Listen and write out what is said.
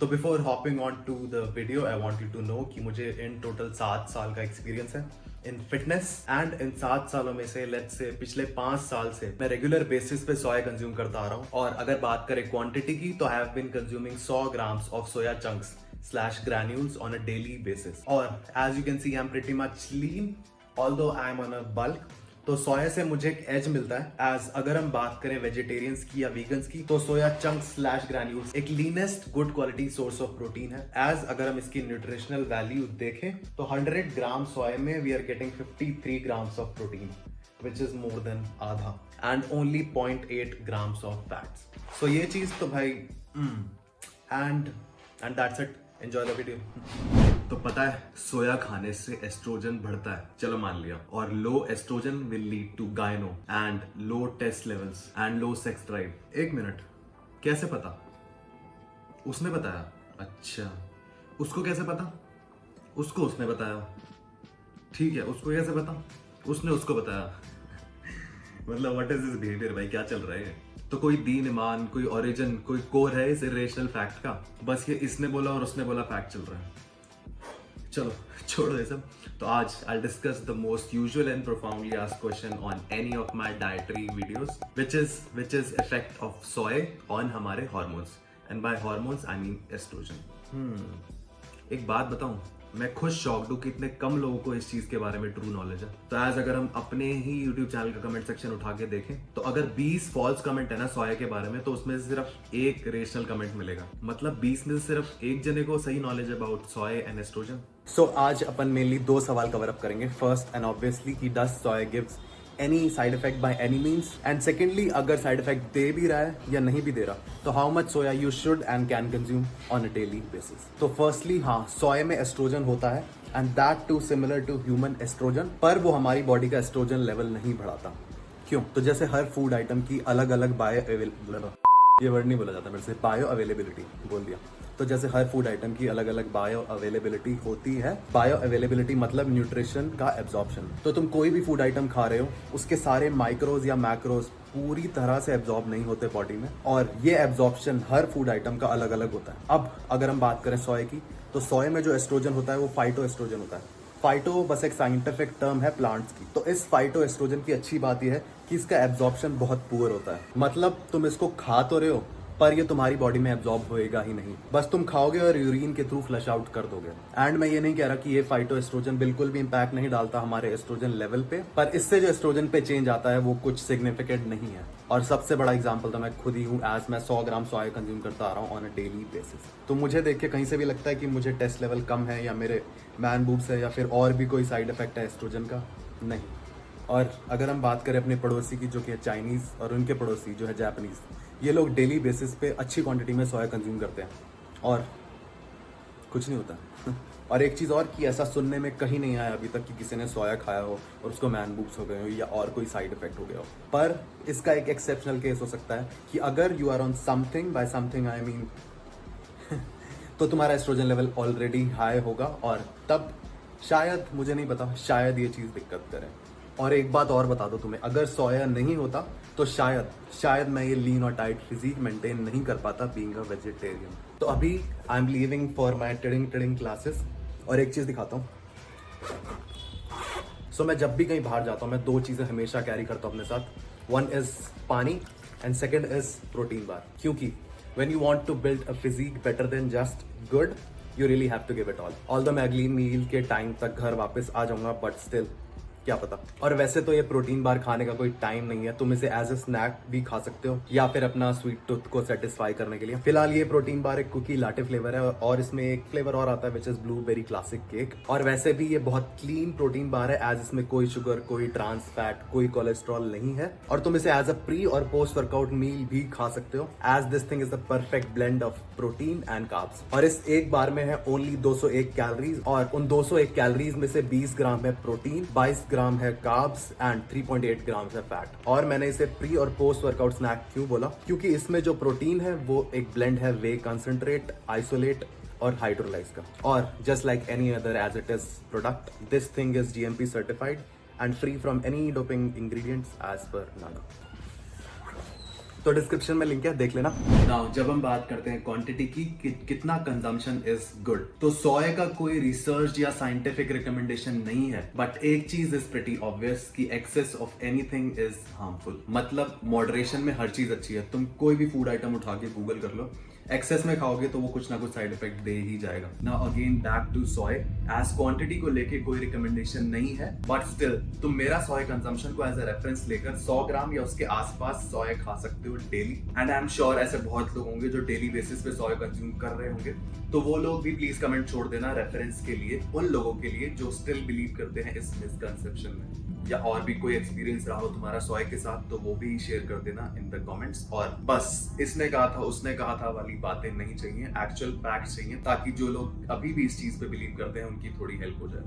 तो before hopping on to the video I want you to know कि मुझे in total 7 साल का एक्सपीरियंस है इन फिटनेस एंड इन 7 सालों में से लेट्स से पिछले 5 साल से मैं रेगुलर बेसिस पे सोया कंज्यूम करता आ रहा हूँ। और अगर बात करें क्वांटिटी की तो I have been consuming 100 grams of soya chunks slash granules on a daily basis. और as you can see I'm pretty much lean although I'm on a bulk. तो सोया से मुझे एक एज मिलता है एज अगर हम बात करें वेजिटेरियंस की या वीगन्स की तो सोया चंक्स स्लैश ग्रैन्यूल्स एक leanest good quality source of protein है। एज अगर हम इसकी न्यूट्रिशनल वैल्यू देखें तो 100 ग्राम सोया में we are getting 53 grams of protein which is more than आधा and only 0.8 grams of fats. So ये चीज तो भाई and that's it. Enjoy the video. तो पता है सोया खाने से एस्ट्रोजन बढ़ता है, चलो मान लिया, और low estrogen will lead to gyno and low test levels and low sex drive. एक मिनट, कैसे पता? उसने बताया? अच्छा, उसको कैसे पता? उसने बताया। ठीक है, उसको कैसे पता? उसने उसको बताया। मतलब व्हाट इज दिस बिहेवियर भाई, क्या चल रहा है? तो कोई दीन ईमान, कोई ओरिजिन, कोई कोर है इस इरेशनल फैक्ट का? बस ये इसने बोला और उसने बोला फैक्ट चल रहा है। चलो छोड़ो ये सब। तो आज I discuss the most usual and profoundly asked question on any of my dietary videos which is effect of soya on हमारे hormones, and by hormones I mean oestrogen. एक बात बताऊं, मैं खुद शॉक्ड हूं कि इतने कम लोगों को इस चीज के बारे में ट्रू नॉलेज है। तो एज अगर हम अपने ही यूट्यूब चैनल का कमेंट सेक्शन उठा के देखें तो अगर 20 फॉल्स कमेंट है ना सोया के बारे में तो उसमें से सिर्फ एक रेशनल कमेंट मिलेगा। मतलब 20 में से सिर्फ एक जने को सही knowledge about soya and oestrogen. So आज अपन मेनली 2 सवाल कवर अप करेंगे। फर्स्ट एंड ऑब्वियसली कि does soya gives any side effect by any means, and secondly अगर साइड इफेक्ट दे भी रहा है या नहीं भी दे रहा तो how much soya you should and can consume on a daily basis. तो फर्स्टली हाँ, सोया में एस्ट्रोजन होता है and that too similar to human oestrogen, पर वो हमारी बॉडी का एस्ट्रोजन लेवल नहीं बढ़ाता। क्यों? तो जैसे हर फूड आइटम की अलग अलग ये वर्ड नहीं बोला जाता मेरे से, बायो अवेलेबिलिटी बोल दिया। तो जैसे हर फूड आइटम की अलग अलग बायो अवेलेबिलिटी होती है। बायो अवेलेबिलिटी मतलब न्यूट्रिशन का एब्जॉर्प्शन। तो तुम कोई भी फूड आइटम खा रहे हो उसके सारे माइक्रोज या मैक्रोज पूरी तरह से एब्जॉर्ब नहीं होते बॉडी में, और ये एब्जॉर्प्शन हर फूड आइटम का अलग अलग होता है। अब अगर हम बात करें सोया की, तो सोया में जो एस्ट्रोजन होता है वो फाइटो एस्ट्रोजन होता है। फाइटो बस एक साइंटिफिक टर्म है प्लांट्स की। तो इस फाइटो एस्ट्रोजन की अच्छी बात यह है कि इसका एब्जॉर्प्शन बहुत पुअर होता है। मतलब तुम इसको खा तो रहे हो पर ये तुम्हारी बॉडी में एब्जॉर्ब होएगा ही नहीं, बस तुम खाओगे और यूरिन के थ्रू फ्लश आउट कर दोगे। एंड मैं ये नहीं कह रहा कि ये फाइटो एस्ट्रोजन बिल्कुल भी इंपैक्ट नहीं डालता हमारे एस्ट्रोजन लेवल पे, पर इससे जो एस्ट्रोजन पे चेंज आता है वो कुछ सिग्निफिकेंट नहीं है। और सबसे बड़ा एग्जांपल तो मैं खुद ही हूँ, एज मैं 100 ग्राम सोया कंज्यूम करता आ रहा हूँ ऑन अ डेली बेसिस। तो मुझे देख के कहीं से भी लगता है कि मुझे टेस्ट लेवल कम है या मेरे मैन बूब्स है या फिर और भी कोई साइड इफेक्ट है एस्ट्रोजन का? नहीं। और अगर हम बात करें अपने पड़ोसी की जो कि है चाइनीज, और उनके पड़ोसी जो है जापानीज, ये लोग डेली बेसिस पे अच्छी क्वांटिटी में सोया कंज्यूम करते हैं और कुछ नहीं होता। और एक चीज़ और कि ऐसा सुनने में कहीं नहीं आया अभी तक कि किसी ने सोया खाया हो और उसको मैन बूब्स हो गए हो या और कोई साइड इफेक्ट हो गया हो। पर इसका एक एक्सेप्शनल केस हो सकता है कि अगर you are on something, by something I mean तो तुम्हारा एस्ट्रोजन लेवल ऑलरेडी हाई होगा और तब शायद, मुझे नहीं पता, शायद ये चीज़ दिक्कत करे। और एक बात और बता दो तुम्हें, अगर सोया नहीं होता तो शायद मैं ये लीन और टाइट फिजिक मेंटेन नहीं कर पाता बीइंग अ वेजिटेरियन। तो अभी I am leaving for my trading classes, और एक चीज़ दिखाता हूँ। सो मैं जब भी कहीं बाहर जाता हूँ मैं 2 चीज़ें हमेशा कैरी करता हूँ अपने साथ। वन इज पानी and second is protein bar. क्योंकि when you want to build a physique better than just good, you really have to give it all. Although मैं अगली मील के टाइम तक घर वापस आ जाऊंगा, but still क्या पता। और वैसे तो ये प्रोटीन बार खाने का कोई टाइम नहीं है, तुम इसे एज ए स्नैक भी खा सकते हो या फिर अपना स्वीट टूथ को सेटिस्फाई करने के लिए। फिलहाल ये प्रोटीन बार एक कुकी लाटे फ्लेवर है और इसमें एक फ्लेवर और आता है which is blueberry classic cake. और वैसे भी ये बहुत क्लीन प्रोटीन बार है, एज इसमें कोई शुगर, कोई ट्रांस फैट, कोई कोलेस्ट्रॉल नहीं है। और तुम इसे एज अ प्री और पोस्ट वर्कआउट मील भी खा सकते हो, as this thing is the perfect blend of protein and carbs. और इस एक बार में है ओनली 201 कैलोरीज, और उन 201 कैलोरीज में से 20 ग्राम है प्रोटीन, 22 ग्राम है कार्ब्स एंड 3.8 ग्राम है फैट। और मैंने इसे प्री और पोस्ट वर्कआउट स्नैक क्यों बोला? क्योंकि इसमें जो प्रोटीन है वो एक ब्लेंड है वे कंसंट्रेट, आइसोलेट और हाइड्रोलाइज का। और just like any other as it is product, this thing is GMP certified and free from any doping ingredients as per नागा। तो डिस्क्रिप्शन में लिंक है, देख लेना। नाउ जब हम बात करते हैं क्वांटिटी की कितना कंजम्पशन इज गुड, तो सोया का कोई रिसर्च या साइंटिफिक रिकमेंडेशन नहीं है, बट एक चीज इज प्रीटी ऑब्वियस कि excess of anything is harmful. मतलब मॉडरेशन में हर चीज अच्छी है। तुम कोई भी फूड आइटम उठा के गूगल कर लो, एक्सेस में खाओगे तो वो कुछ ना कुछ साइड इफेक्ट दे ही जाएगा। Now again back to soy, as quantity को लेके कोई रिकमेंडेशन नहीं है, बट स्टिल तुम मेरा सोय कंजम्पशन को एज अ रेफरेंस लेकर 100 ग्राम या उसके आसपास सोय खा सकते हो daily. And I am sure ऐसे बहुत लोग होंगे जो डेली बेसिस पे सोय कंज्यूम कर रहे होंगे, तो वो लोग भी प्लीज कमेंट छोड़ देना रेफरेंस के लिए, उन लोगों के लिए जो स्टिल बिलीव करते हैं इस मिसकंसेप्शन में। या और भी कोई एक्सपीरियंस रहा हो तुम्हारा सोय के साथ तो वो भी शेयर कर देना इन द कमेंट्स। और बस इसने कहा था उसने कहा था वाली बातें नहीं चाहिए, एक्चुअल फैक्ट्स चाहिए, ताकि जो लोग अभी भी इस चीज पे बिलीव करते हैं उनकी थोड़ी हेल्प हो जाए।